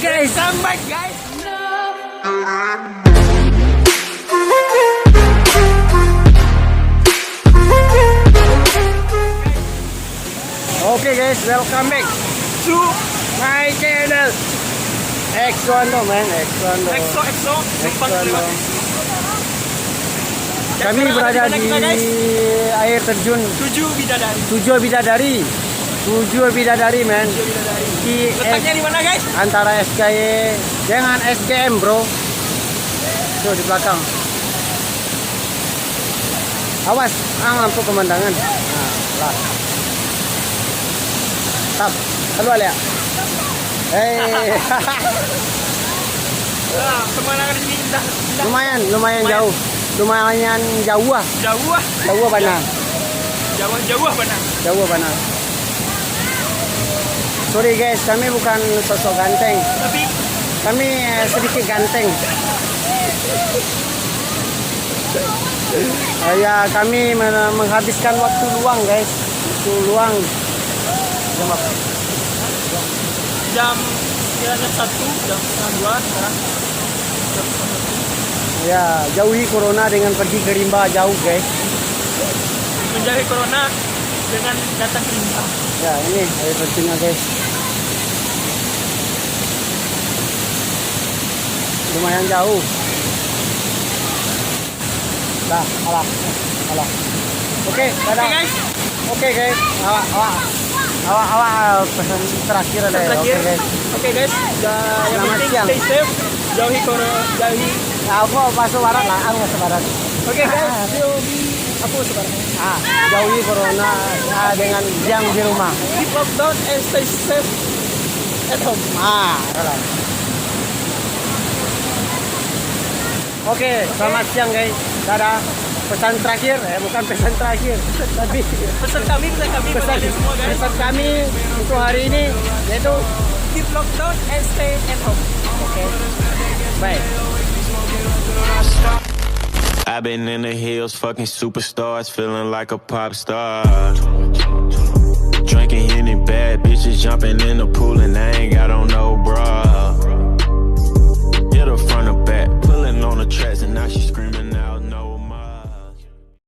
guys. Come back guys. Okay guys, welcome back to my channel. X1 to man, X1 to. EXO. Kami berada di air terjun 7 bidadari. 7 bidadari men. Di Letaknya di mana guys? antara SKY dengan SKM bro. Tuh di belakang. Awas, lampu pemandangan. Nah, lah. Tap, keluar ya. Pemandangan ini indah. Lumayan jauh. Lumayan jauh ah. Jauh mana? Jauh mana? Sorry guys, kami bukan sosok ganteng. Tapi Kami sedikit ganteng. Ya, kami menghabiskan waktu luang guys. Waktu luang. jam sekiranya 1, jam setengah 2 sekarang. Ya, jauhi corona dengan pergi ke rimba jauh guys. Menjauhi corona dengan datang ke rimba. Ya, ini air terjunnya guys. Lumayan jauh. Dah, alah. Oke, dadah. Oke, guys. Oke guys, awak pesan terakhir ada ya. Oke guys. Oke guys, yang Selamat penting siang. stay safe, jauhi corona, jauhi. Nah, aku masuk barat lah, aku masuk barat. Oke guys, jauhi apa sekarang? Jauhi corona dengan diam di rumah. Keep lockdown and stay safe at home. Salah. Oke, selamat siang guys. Dadah. Pesan terakhir, bukan pesan terakhir, tapi Pesan kami kepada semua guys. pesan kami untuk hari ini yaitu Keep lockdown and stay at home. oke. Baik. I've been in the hills, fucking superstars, feeling like a pop star. Drinking any bad bitches, jumping in the pool, and I ain't got on no